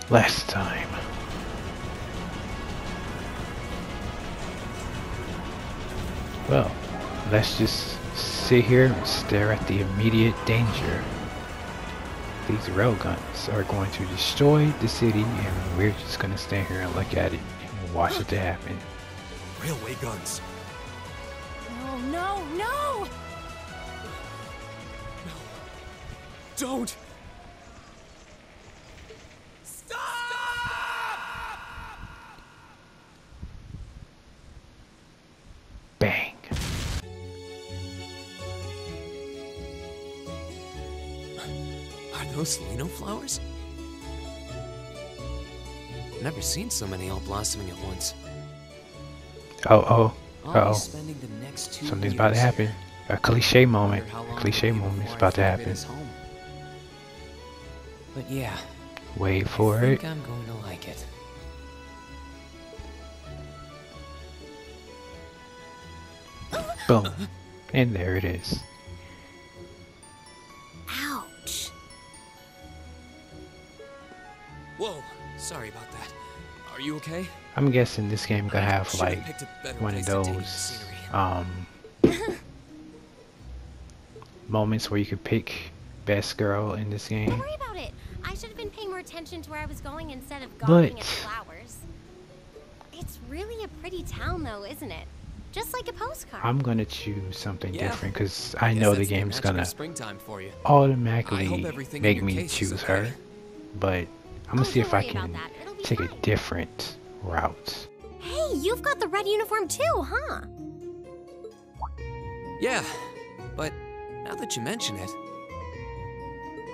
last time. Well, let's just sit here and stare at the immediate danger. These railguns are going to destroy the city, and we're just gonna stand here and look at it and watch it to happen. Railway guns. No, no, no! No. Don't! Stop! Bang. Are those Lino flowers? Never seen so many all blossoming at once. Oh. I'll be spending the next 2 Something's years about to happen. A cliche moment. Wonder how long A cliche it'll be moment is before I about to can happen. get us home. But yeah, Wait for I it. think I'm going to like it. Boom. And there it is. Ouch. Whoa, sorry about that. Are you okay? I'm guessing this game gonna have Should've like picked a better one of place to take the those scenery. moments where you could pick best girl in this Don't game. worry about it. I should have been paying more attention to where I was going instead of gawking at the flowers. It's really a pretty town though, isn't it? Just like a postcard. I'm gonna choose something Yeah. different because I Guess know the that's game's magic gonna of springtime for you. I automatically hope everything in make your me case is choose okay. her. But I'm gonna Oh, see don't if I worry about can that. It'll be take a fine. different route. Hey, you've got the red uniform too, huh? Yeah, but now that you mention it,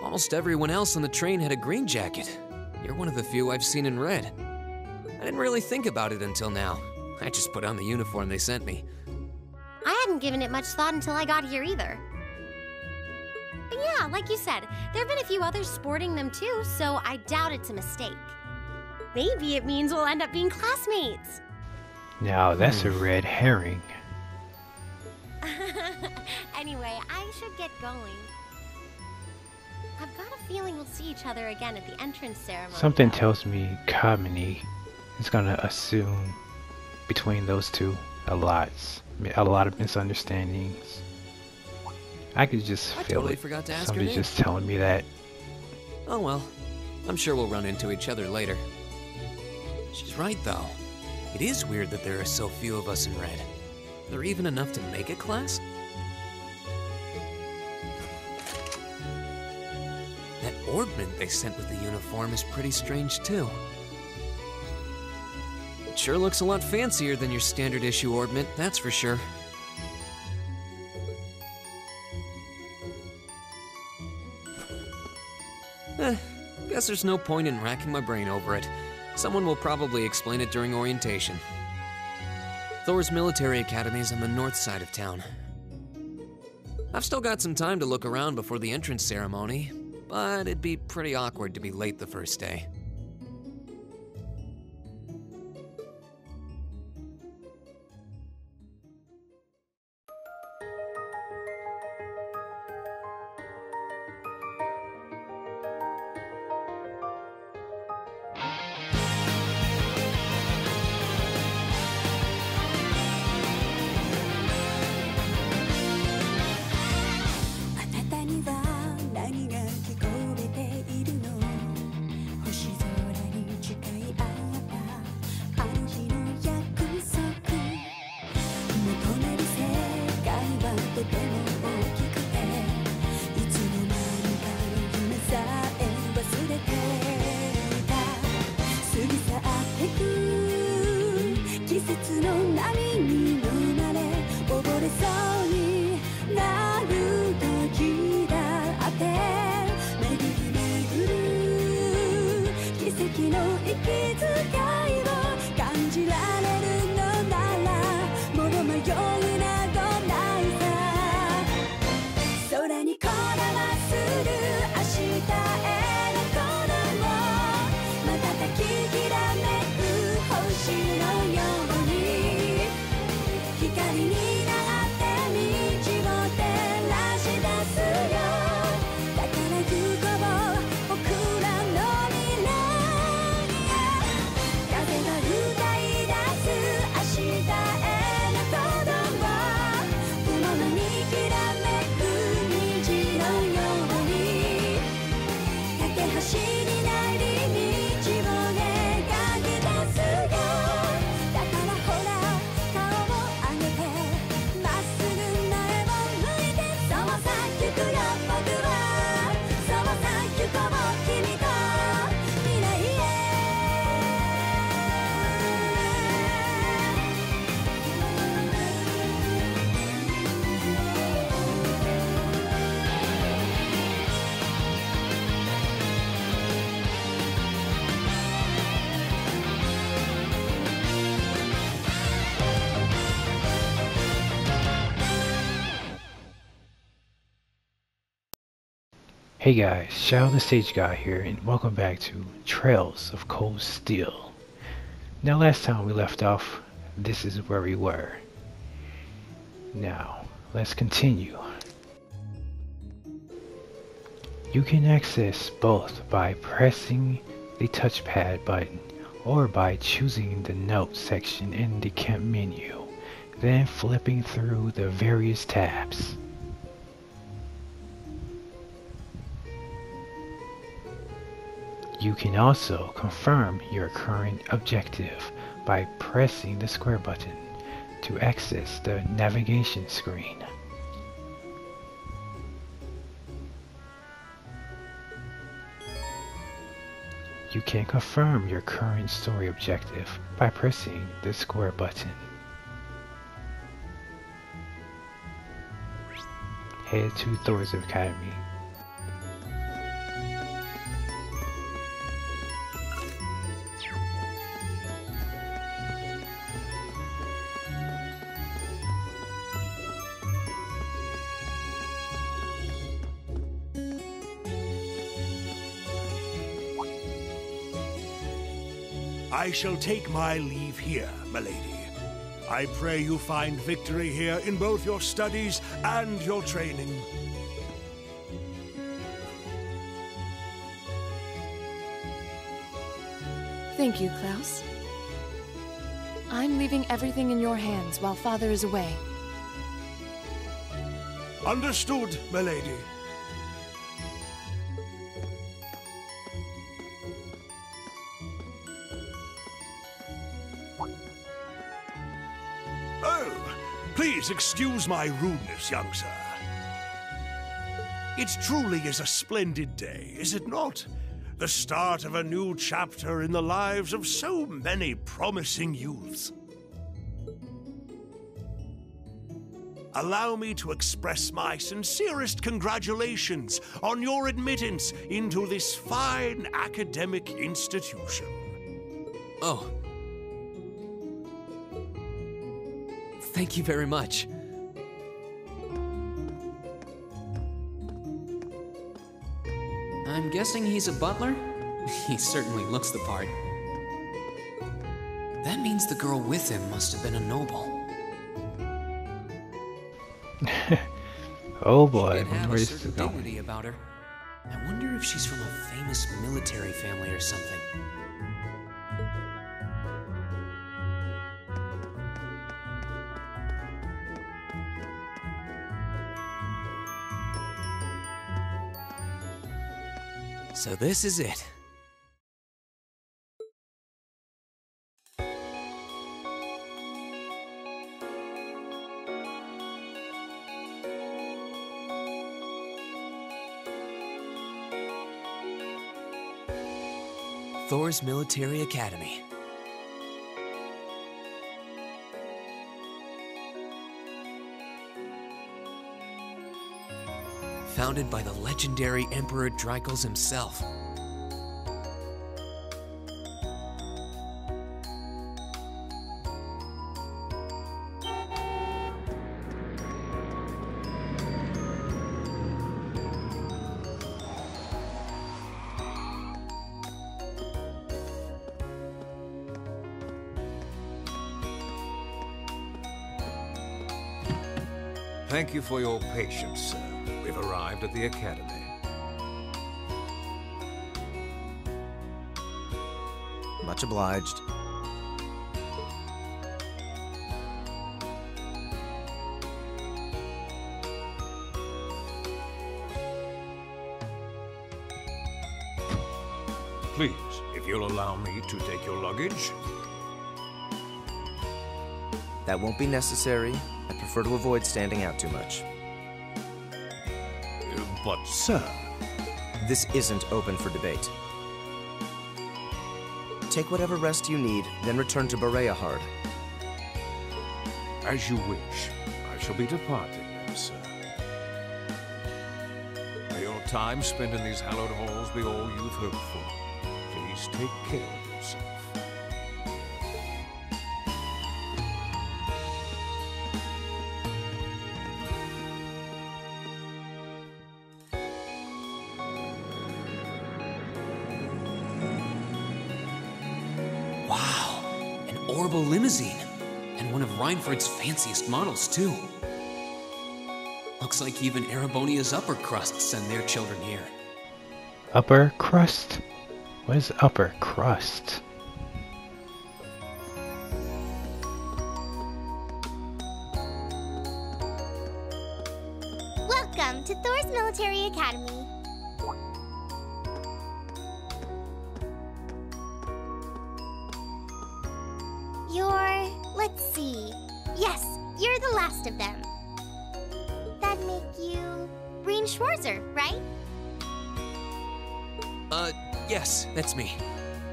almost everyone else on the train had a green jacket. You're one of the few I've seen in red. I didn't really think about it until now. I just put on the uniform they sent me. I hadn't given it much thought until I got here either. But yeah, like you said, there have been a few others sporting them too, so I doubt it's a mistake. Maybe it means we'll end up being classmates. Now that's a red herring. Anyway, I should get going. I've got a feeling we'll see each other again at the entrance ceremony. Something though. tells me Kamini is gonna assume between those two a lot of misunderstandings. I could just I feel totally it. forgot to ask her Somebody's name. just telling me that. Oh well, I'm sure we'll run into each other later. She's right though. It is weird that there are so few of us in red. There even enough to make a class? That orbment they sent with the uniform is pretty strange too. It sure looks a lot fancier than your standard issue orbment, that's for sure. Guess there's no point in racking my brain over it. Someone will probably explain it during orientation. Thor's military academy is on the north side of town. I've still got some time to look around before the entrance ceremony, but it'd be pretty awkward to be late the first day. Hey guys, Shadow the Sage Guy here, and welcome back to Trails of Cold Steel. Now last time we left off, this is where we were. Now, let's continue. You can access both by pressing the touchpad button or by choosing the notes section in the camp menu, then flipping through the various tabs. You can also confirm your current objective by pressing the square button to access the navigation screen. You can confirm your current story objective by pressing the square button. Head to Thor's Academy. I shall take my leave here, milady. I pray you find victory here in both your studies and your training. Thank you, Klaus. I'm leaving everything in your hands while Father is away. Understood, milady. Please excuse my rudeness, young sir. It truly is a splendid day, is it not? The start of a new chapter in the lives of so many promising youths. Allow me to express my sincerest congratulations on your admittance into this fine academic institution. Oh. Thank you very much. I'm guessing he's a butler? He certainly looks the part. That means the girl with him must have been a noble. Oh boy, She did have where a is this certain going? dignity about her. I wonder if she's from a famous military family or something. So this is it. Thor's Military Academy. Founded by the legendary Emperor Dreikels himself. Thank you for your patience, sir. We've arrived at the Academy. Much obliged. Please, if you'll allow me to take your luggage. That won't be necessary. I prefer to avoid standing out too much. But, sir... This isn't open for debate. Take whatever rest you need, then return to Bereahard. As you wish. I shall be departing now, sir. May your time spent in these hallowed halls be all you've hoped for. Please take care of yourself. orbital limousine. And one of Reinford's fanciest models, too. Looks like even Erebonia's upper crusts send their children here. Upper crust? What is upper crust? Welcome to Thor's Military Academy. Let's see. Yes, you're the last of them. That'd make you Breen Schwarzer, right? Yes, that's me.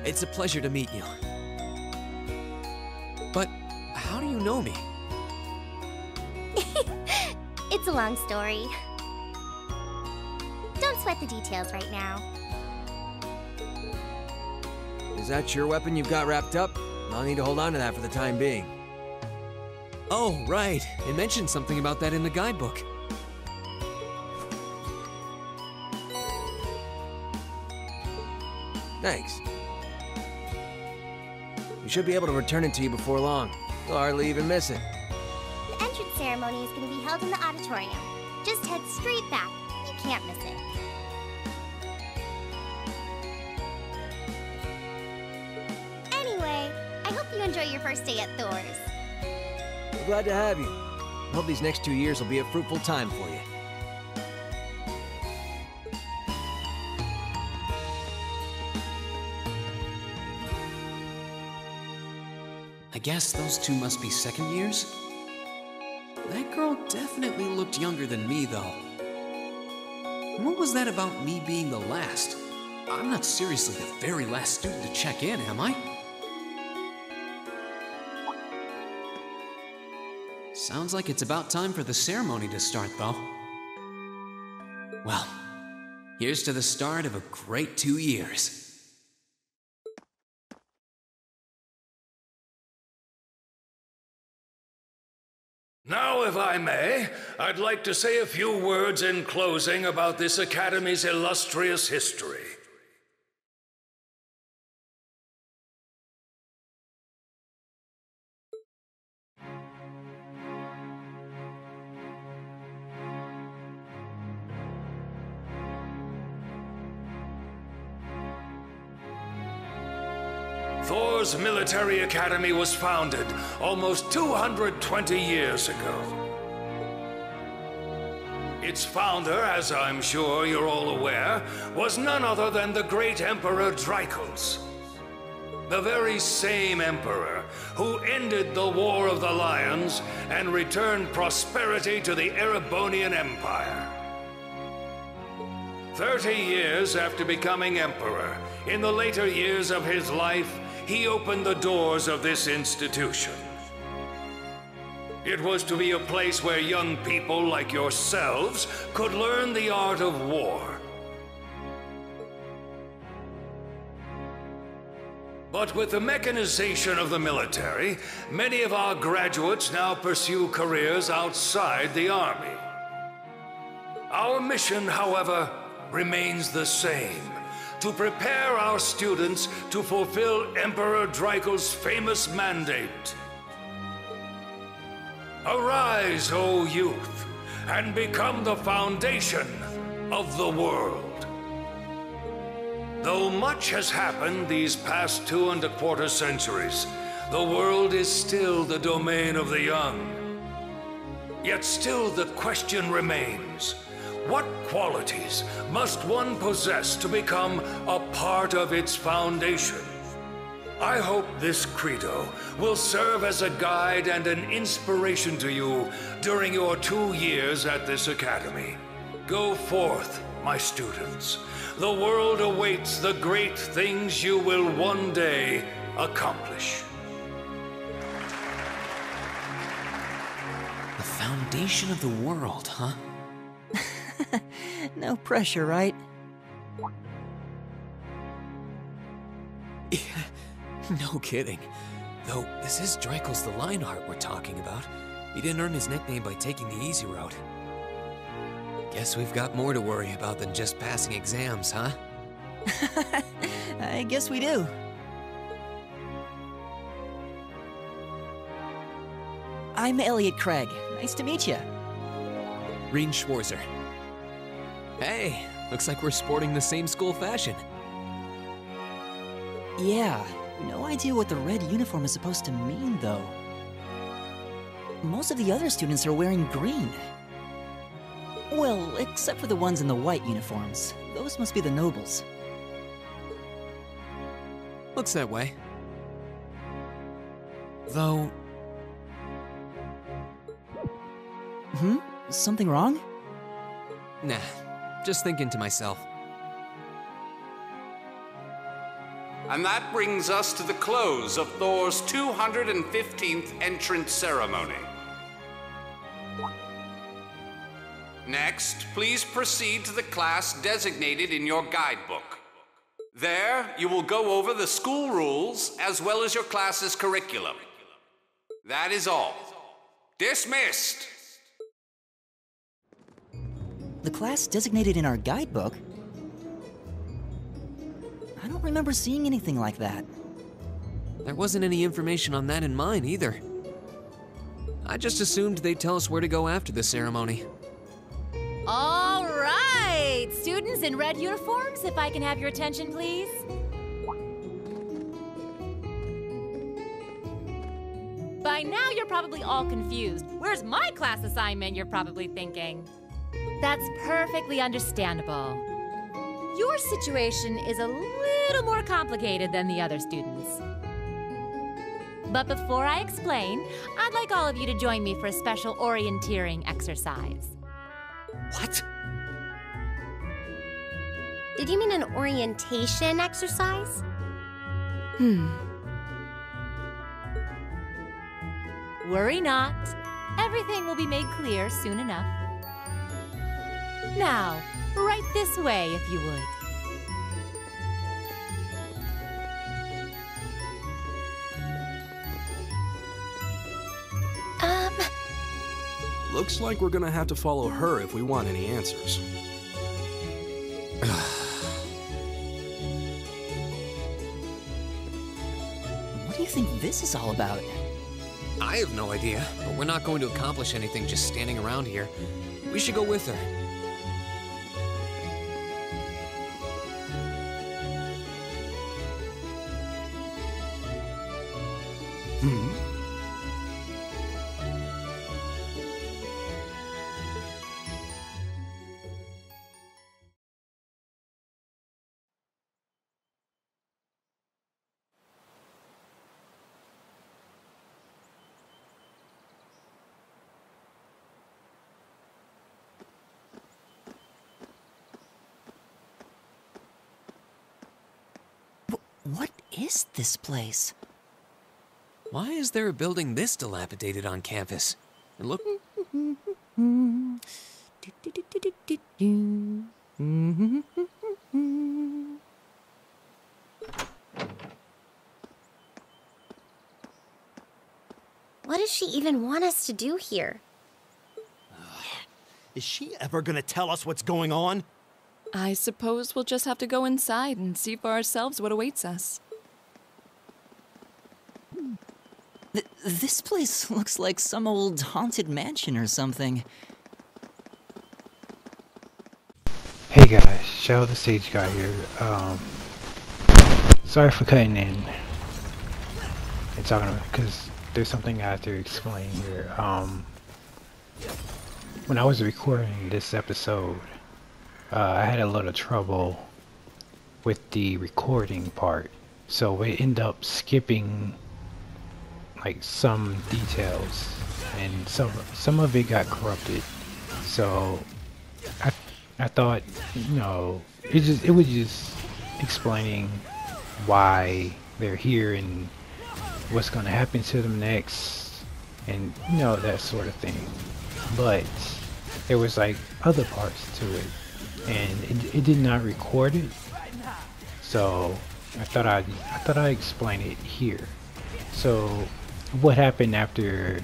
It's a pleasure to meet you. But how do you know me? It's a long story. Don't sweat the details right now. Is that your weapon you've got wrapped up? I'll need to hold on to that for the time being. Oh, right. It mentioned something about that in the guidebook. Thanks. We should be able to return it to you before long. You'll hardly even miss it. The entrance ceremony is going to be held in the auditorium. Just head straight back. You can't miss it. Anyway, I hope you enjoy your first day at Thor's. We're glad to have you. I hope these next 2 years will be a fruitful time for you. I guess those two must be second years? That girl definitely looked younger than me, though. What was that about me being the last? I'm not seriously the very last student to check in, am I? Sounds like it's about time for the ceremony to start, though. Well, here's to the start of a great 2 years. Now, if I may, I'd like to say a few words in closing about this Academy's illustrious history. Thor's Military Academy was founded almost 220 years ago. Its founder, as I'm sure you're all aware, was none other than the great Emperor Dreichels. The very same emperor who ended the War of the Lions and returned prosperity to the Erebonian Empire. 30 years after becoming emperor, in the later years of his life, he opened the doors of this institution. It was to be a place where young people like yourselves could learn the art of war. But with the mechanization of the military, many of our graduates now pursue careers outside the army. Our mission, however, remains the same: to prepare our students to fulfill Emperor Dreichels' famous mandate. Arise, O youth, and become the foundation of the world. Though much has happened these past 2¼ centuries, the world is still the domain of the young. Yet still the question remains: what qualities must one possess to become a part of its foundation? I hope this credo will serve as a guide and an inspiration to you during your 2 years at this academy. Go forth, my students. The world awaits the great things you will one day accomplish. The foundation of the world, huh? No pressure, right? Yeah, no kidding. Though, this is Dreichels the Lionheart we're talking about. He didn't earn his nickname by taking the easy route. Guess we've got more to worry about than just passing exams, huh? I guess we do. I'm Elliot Craig. Nice to meet you. Reen Schwarzer. Hey, looks like we're sporting the same school fashion. Yeah, no idea what the red uniform is supposed to mean, though. Most of the other students are wearing green. Well, except for the ones in the white uniforms. Those must be the nobles. Looks that way. Though... Something wrong? Nah, just thinking to myself. And that brings us to the close of Thor's 215th entrance ceremony. Next, please proceed to the class designated in your guidebook. There, you will go over the school rules as well as your class's curriculum. That is all. Dismissed! The class designated in our guidebook? I don't remember seeing anything like that. There wasn't any information on that in mine either. I just assumed they'd tell us where to go after the ceremony. All right, students in red uniforms, if I can have your attention, please. By now, you're probably all confused. Where's my class assignment, you're probably thinking. That's perfectly understandable. Your situation is a little more complicated than the other students. But before I explain, I'd like all of you to join me for a special orienteering exercise. What? Did you mean an orientation exercise? Worry not. Everything will be made clear soon enough. Now, right this way, if you would. Looks like we're gonna have to follow her if we want any answers. What do you think this is all about? I have no idea, but we're not going to accomplish anything just standing around here. We should go with her. What is this place? Why is there a building this dilapidated on campus? It look... What does she even want us to do here? Is she ever gonna tell us what's going on? I suppose we'll just have to go inside and see for ourselves what awaits us. This place looks like some old haunted mansion or something. Hey guys, Shadow the Sage Guy here. Sorry for cutting in and talking about, because there's something I have to explain here. When I was recording this episode, I had a little trouble with the recording part, so it ended up skipping like some details, and some of it got corrupted. So I thought, you know, it was just explaining why they're here and what's going to happen to them next, and you know, that sort of thing. But there was like other parts to it, and it did not record it. So I thought I'd explain it here. So what happened after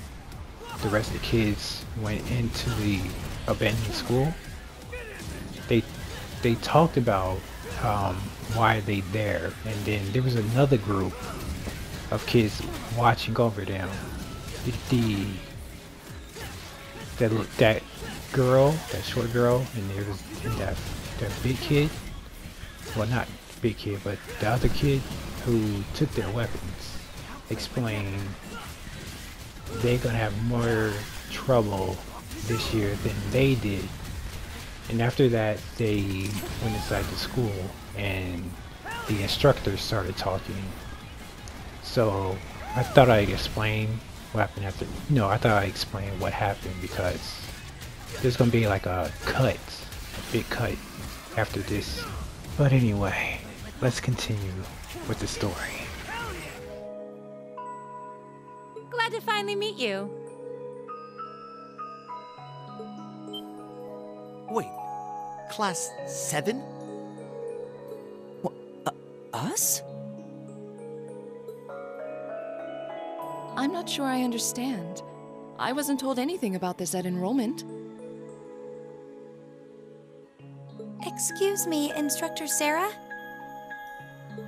the rest of the kids went into the abandoned school? They talked about why they there, and then there was another group of kids watching over them. that girl, that short girl, and there was that big kid. Well, not big kid, but the other kid who took their weapons explained they're gonna have more trouble this year than they did. And after that, they went inside the school and the instructors started talking. So I thought I'd explain what happened after. No, I thought I'd explain what happened because there's gonna be like a big cut after this. But anyway, let's continue with the story. Glad to finally meet you. Wait, Class 7? Us? I'm not sure I understand. I wasn't told anything about this at enrollment. Excuse me, Instructor Sarah?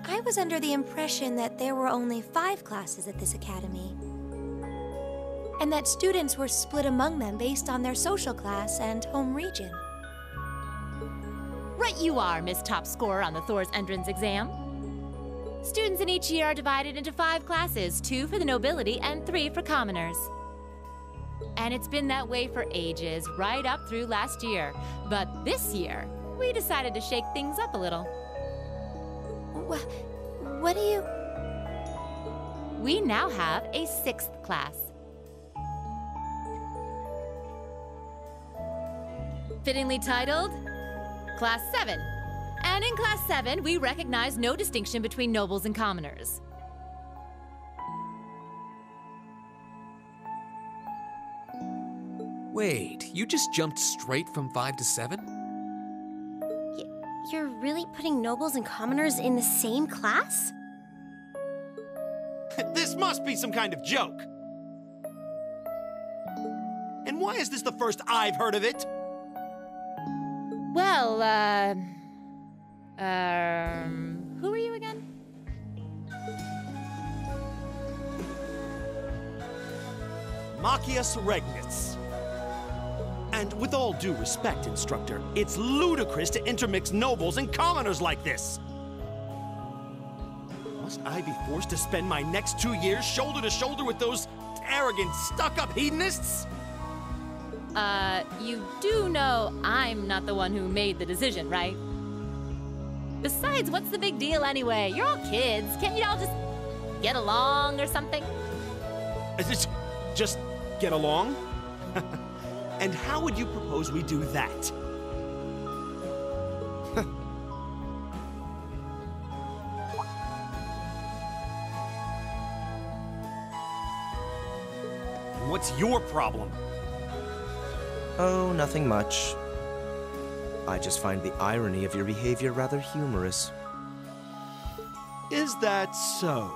I was under the impression that there were only 5 classes at this academy, and that students were split among them based on their social class and home region. Right you are, Miss Top Scorer on the Thor's entrance exam. Students in each year are divided into 5 classes, 2 for the nobility and 3 for commoners. And it's been that way for ages, right up through last year. But this year, we decided to shake things up a little. What do you... We now have a 6th class. Fittingly titled, Class 7. And in Class 7, we recognize no distinction between nobles and commoners. Wait, you just jumped straight from 5 to 7? You're really putting nobles and commoners in the same class? This must be some kind of joke. And why is this the first I've heard of it? Well, who are you again? Machias Regnitz. And with all due respect, Instructor, it's ludicrous to intermix nobles and commoners like this. Must I be forced to spend my next 2 years shoulder to shoulder with those arrogant, stuck-up hedonists? You do know I'm not the one who made the decision, right? Besides, what's the big deal anyway? You're all kids. Can't you all just get along or something? Just get along? And how would you propose we do that? What's your problem? Oh, nothing much. I just find the irony of your behavior rather humorous. Is that so?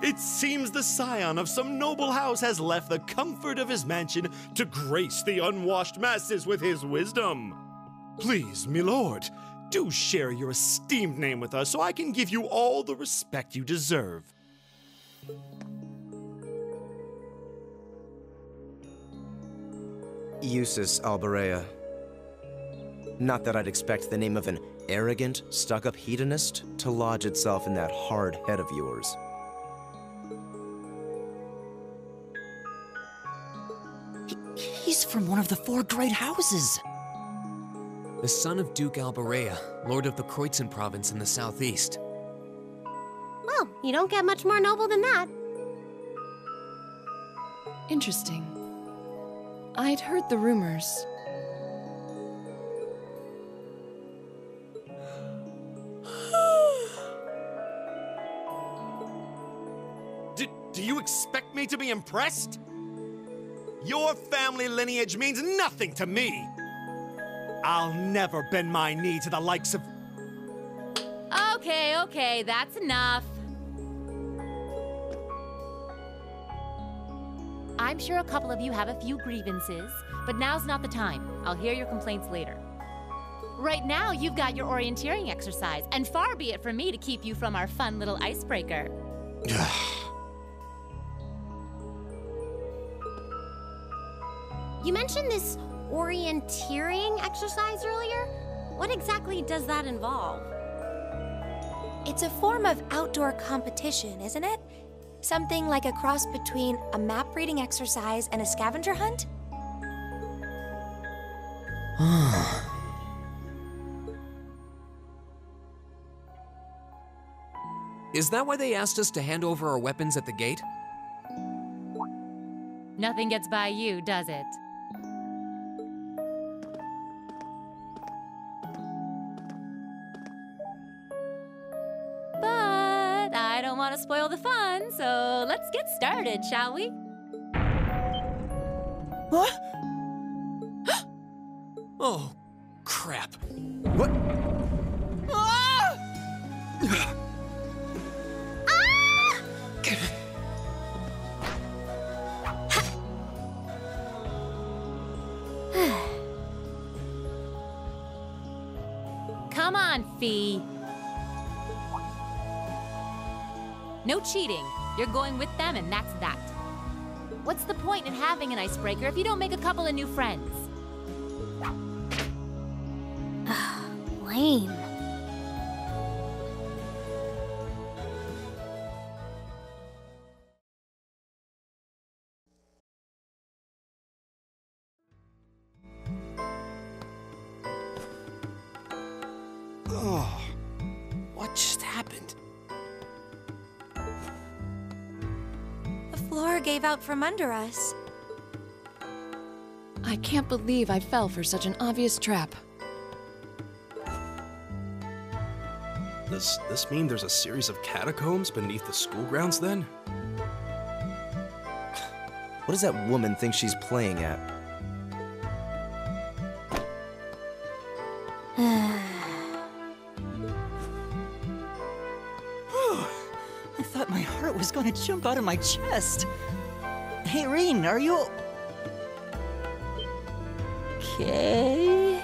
It seems the scion of some noble house has left the comfort of his mansion to grace the unwashed masses with his wisdom. Please, milord, do share your esteemed name with us so I can give you all the respect you deserve. Eustace Alberea. Not that I'd expect the name of an arrogant, stuck-up hedonist to lodge itself in that hard head of yours. He's from one of the 4 great houses. The son of Duke Alberea, Lord of the Kreutzen province in the southeast. Well, you don't get much more noble than that. Interesting. I'd heard the rumors. Do you expect me to be impressed? Your family lineage means nothing to me. I'll never bend my knee to the likes of... Okay, that's enough. I'm sure a couple of you have a few grievances, but now's not the time. I'll hear your complaints later. Right now, you've got your orienteering exercise, and far be it from me to keep you from our fun little icebreaker. You mentioned this orienteering exercise earlier. What exactly does that involve? It's a form of outdoor competition, isn't it? Something like a cross between a map-reading exercise and a scavenger hunt? Is that why they asked us to hand over our weapons at the gate? Nothing gets by you, does it? But I don't want to spoil the fun, so let's get started, shall we? What? Oh, crap. What? Ah! Come on, Fee. No cheating. You're going with them, and that's that. What's the point in having an icebreaker if you don't make a couple of new friends? Lame. Oh, what just happened? The floor gave out from under us. I can't believe I fell for such an obvious trap. Does this mean there's a series of catacombs beneath the school grounds then? What does that woman think she's playing at? I thought my heart was going to jump out of my chest. Hey, Reen, are you... okay?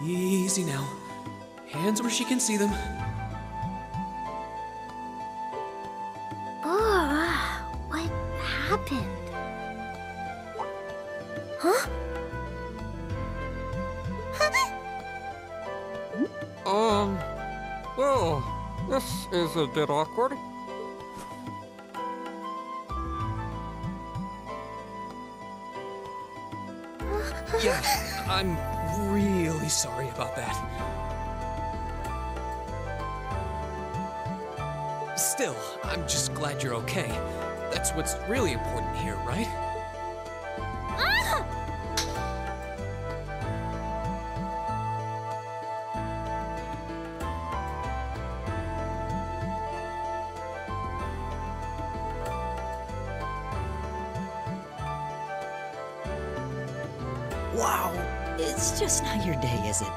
Easy now. Hands where she can see them. What happened? Huh? Well, this is a bit awkward. Yeah, I'm really sorry about that. Still, I'm just glad you're okay. That's what's really important here, right? Wow, it's just not your day, is it?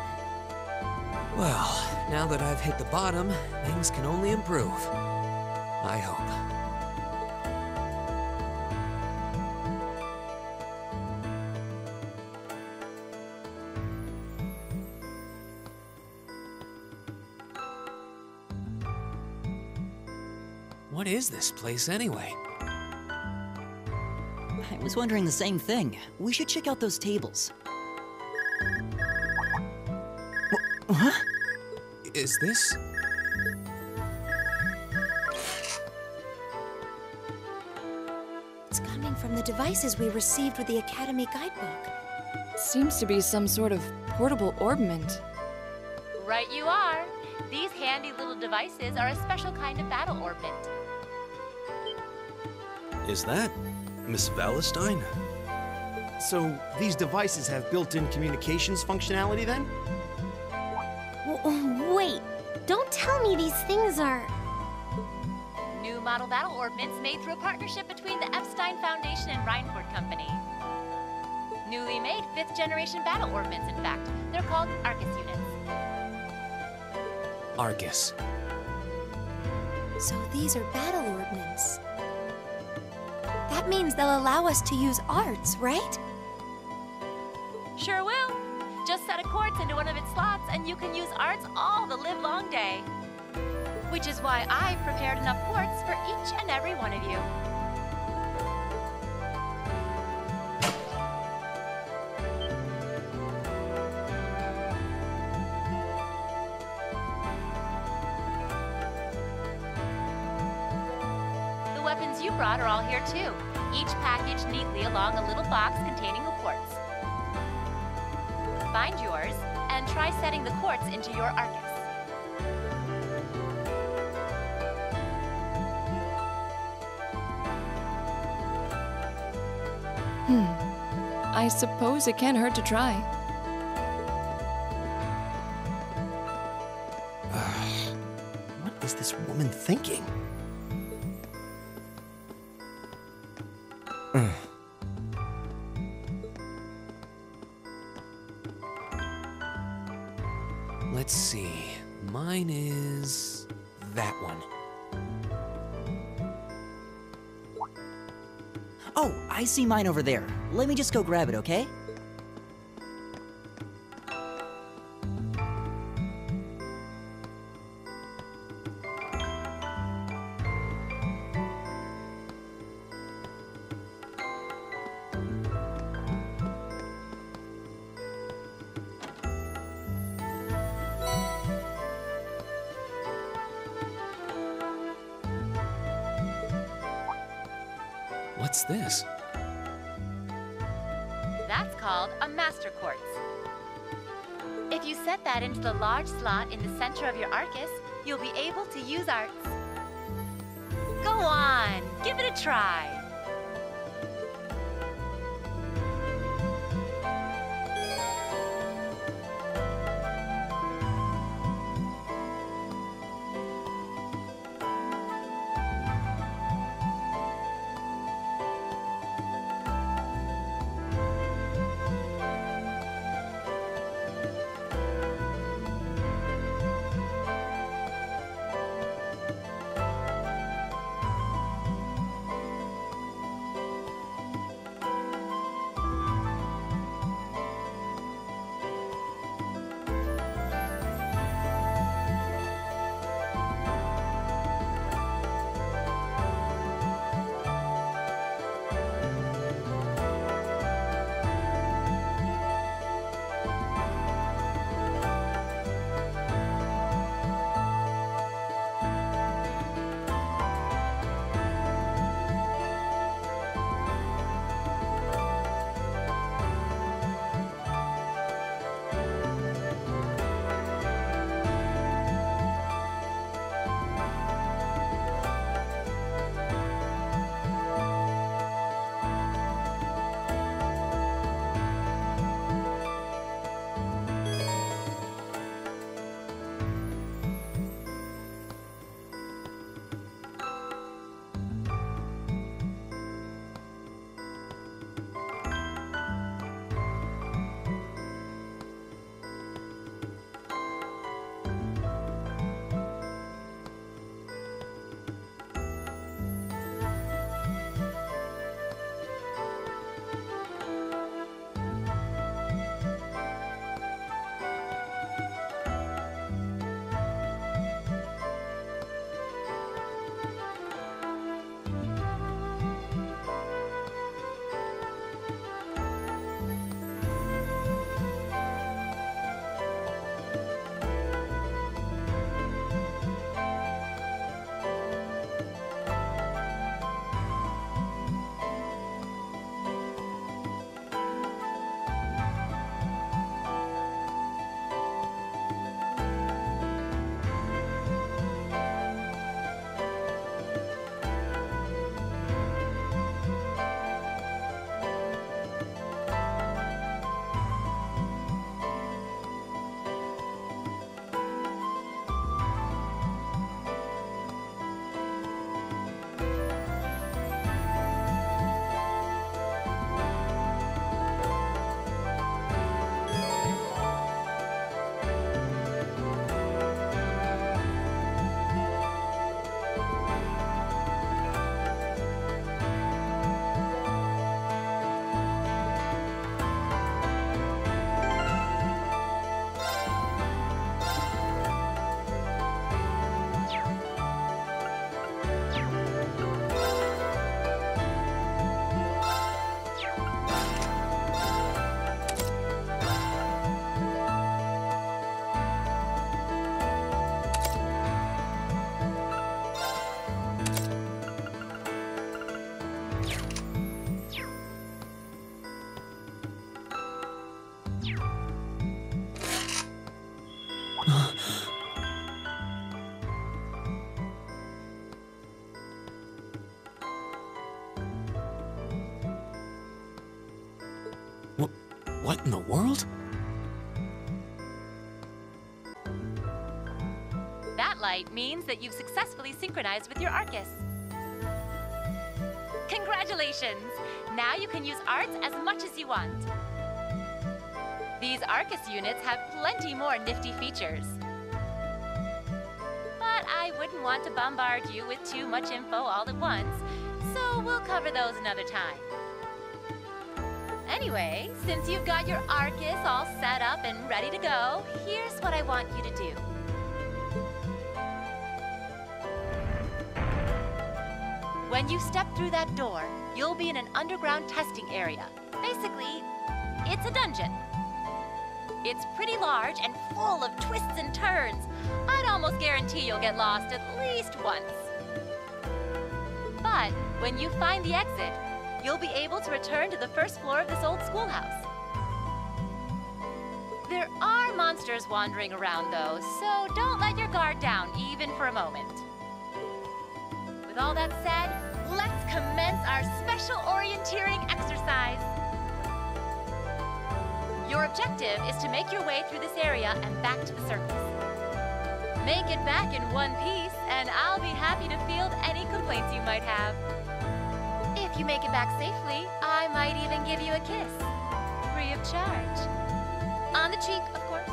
Well, now that I've hit the bottom, things can only improve. I hope. What is this place anyway? I was wondering the same thing. We should check out those tables. Huh? Is this? It's coming from the devices we received with the Academy guidebook. Seems to be some sort of portable orbment. Right you are. These handy little devices are a special kind of battle orbment. Is that Miss Valentine? So, these devices have built-in communications functionality then? Wait, don't tell me these things are... New model battle orbments made through a partnership between the Epstein Foundation and Reinford Company. Newly made 5th generation battle orbments, in fact. They're called Arcus units. Arcus. So these are battle ordnance. That means they'll allow us to use arts, right? Sure will. Just set a quartz into one of its slots and you can use arts all the livelong day. Which is why I've prepared enough quartz for each and every one of you. The weapons you brought are all here too, each packaged neatly along a little box containing the quartz. Find yours, and try setting the quartz into your Arcus. I suppose it can't hurt to try. What is this woman thinking? Let's see. Mine is that one. Oh, I see mine over there. Let me just go grab it, okay? What's this? That's called a Master Quartz. If you set that into the large slot in the center of your Arcus, you'll be able to use arts. Go on, give it a try. What in the world? That light means that you've successfully synchronized with your Arcus. Congratulations! Now you can use arts as much as you want. These Arcus units have plenty more nifty features. But I wouldn't want to bombard you with too much info all at once, so we'll cover those another time. Anyway, since you've got your Arcus all set up and ready to go, here's what I want you to do. When you step through that door, you'll be in an underground testing area. Basically, it's a dungeon. It's pretty large and full of twists and turns. I'd almost guarantee you'll get lost at least once. But when you find the exit, you'll be able to return to the first floor of this old schoolhouse. There are monsters wandering around, though, so don't let your guard down, even for a moment. With all that said, let's commence our special orienteering exercise. Your objective is to make your way through this area and back to the surface. Make it back in one piece, and I'll be happy to field any complaints you might have. If you make it back safely, I might even give you a kiss. Free of charge. On the cheek, of course.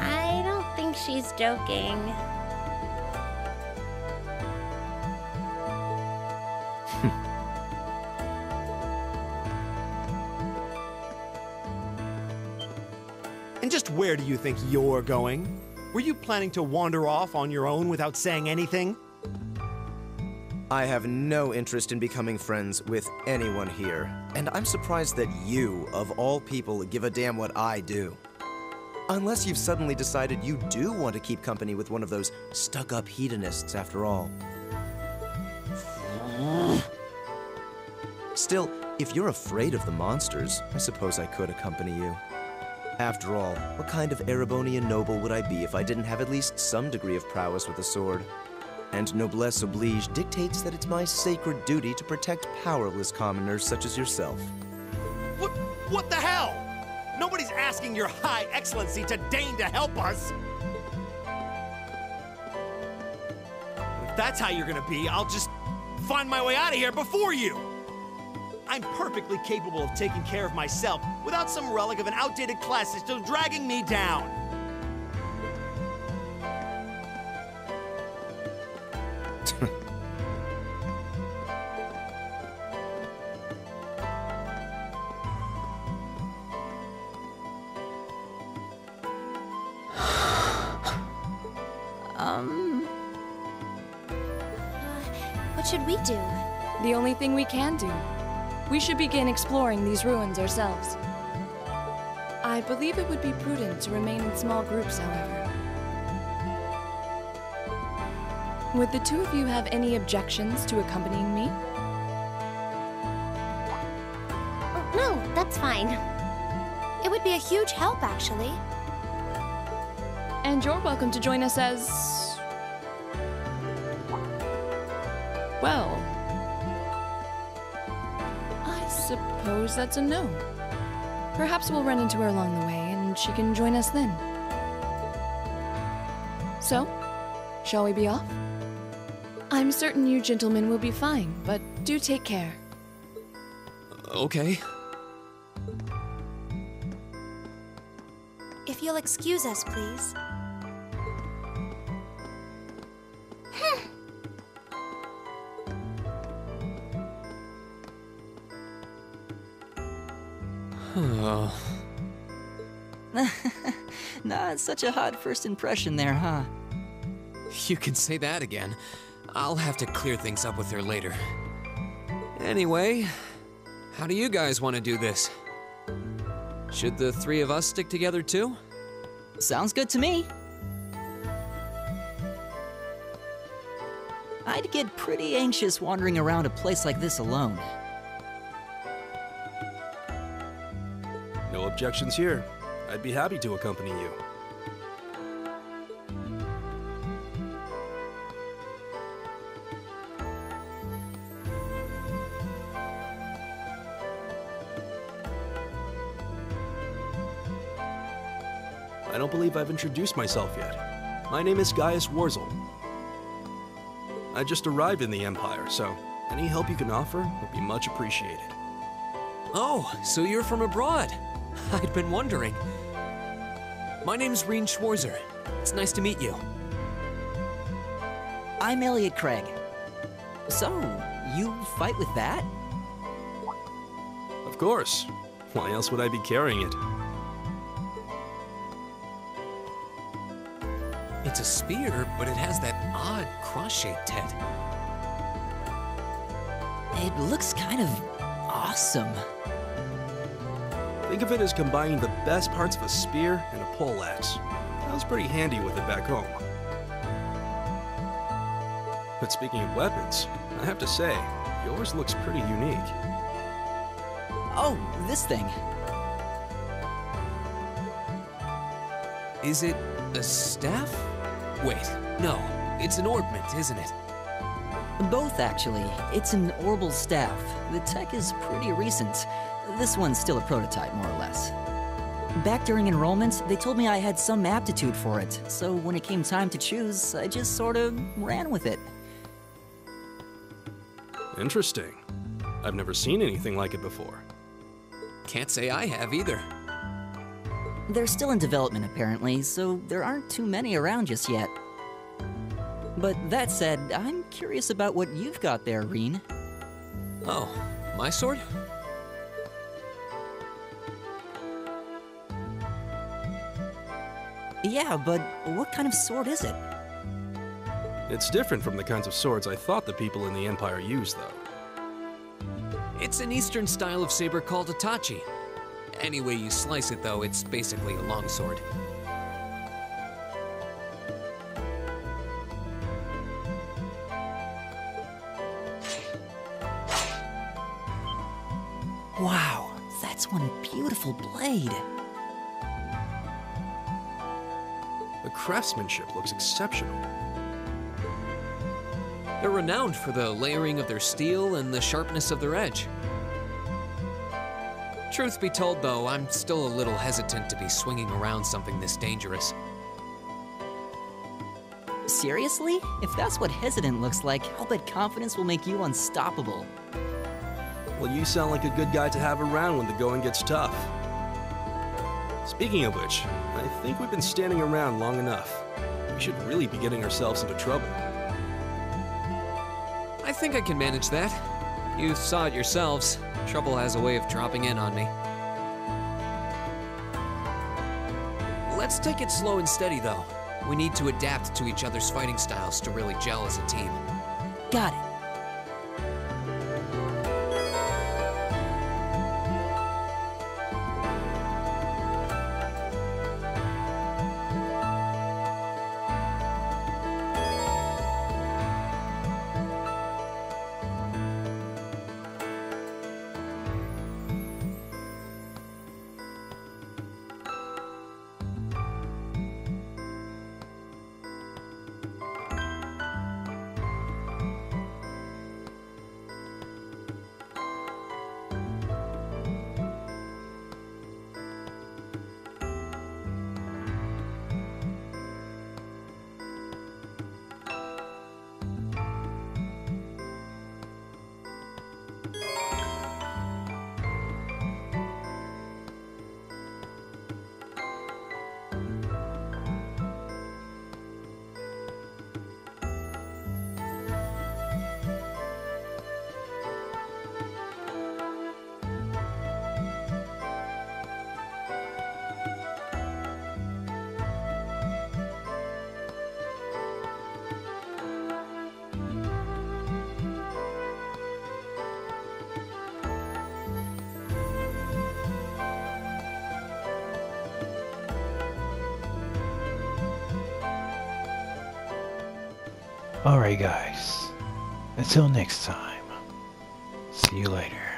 I don't think she's joking. And just where do you think you're going? Were you planning to wander off on your own without saying anything? I have no interest in becoming friends with anyone here, and I'm surprised that you, of all people, give a damn what I do. Unless you've suddenly decided you do want to keep company with one of those stuck-up hedonists after all. Still, if you're afraid of the monsters, I suppose I could accompany you. After all, what kind of Erebonian noble would I be if I didn't have at least some degree of prowess with a sword? And noblesse oblige dictates that it's my sacred duty to protect powerless commoners such as yourself. What the hell? Nobody's asking your high excellency to deign to help us! If that's how you're gonna be, I'll just find my way out of here before you! I'm perfectly capable of taking care of myself without some relic of an outdated class system dragging me down. What should we do? The only thing we can do. We should begin exploring these ruins ourselves. I believe it would be prudent to remain in small groups, however. Would the two of you have any objections to accompanying me? No, that's fine. It would be a huge help, actually. And you're welcome to join us as... well... I suppose that's a no. Perhaps we'll run into her along the way, and she can join us then. So, shall we be off? I'm certain you gentlemen will be fine, but do take care. Okay. If you'll excuse us, please. Not such a hot first impression there, huh? You can say that again. I'll have to clear things up with her later. Anyway, how do you guys want to do this? Should the three of us stick together too? Sounds good to me. I'd get pretty anxious wandering around a place like this alone. objections here. I'd be happy to accompany you. I don't believe I've introduced myself yet. My name is Gaius Warzel. I just arrived in the Empire, so any help you can offer would be much appreciated. Oh, so you're from abroad. I'd been wondering. My name's Reen Schwarzer. It's nice to meet you. I'm Elliot Craig. So, you fight with that? Of course. Why else would I be carrying it? It's a spear, but it has that odd cross-shaped head. It looks kind of awesome. Think of it as combining the best parts of a spear and a poleaxe. I was pretty handy with it back home. But speaking of weapons, I have to say, yours looks pretty unique. Oh, this thing. Is it a staff? Wait, no. It's an orbment, isn't it? Both, actually. It's an orbal staff. The tech is pretty recent. This one's still a prototype, more or less. Back during enrollment, they told me I had some aptitude for it, so when it came time to choose, I just sort of ran with it. Interesting. I've never seen anything like it before. Can't say I have either. They're still in development, apparently, so there aren't too many around just yet. But that said, I'm curious about what you've got there, Reen. Oh, my sword? Yeah, but what kind of sword is it? It's different from the kinds of swords I thought the people in the Empire used, though. It's an Eastern style of saber called a tachi. Any way you slice it, though, it's basically a longsword. Wow, that's one beautiful blade. The craftsmanship looks exceptional. They're renowned for the layering of their steel and the sharpness of their edge. Truth be told, though, I'm still a little hesitant to be swinging around something this dangerous. Seriously? If that's what hesitant looks like, I'll bet confidence will make you unstoppable. Well, you sound like a good guy to have around when the going gets tough. Speaking of which, I think we've been standing around long enough. We should really be getting ourselves into trouble. I think I can manage that. You saw it yourselves. Trouble has a way of dropping in on me. Let's take it slow and steady, though. We need to adapt to each other's fighting styles to really gel as a team. Got it. Alright guys, until next time, see you later.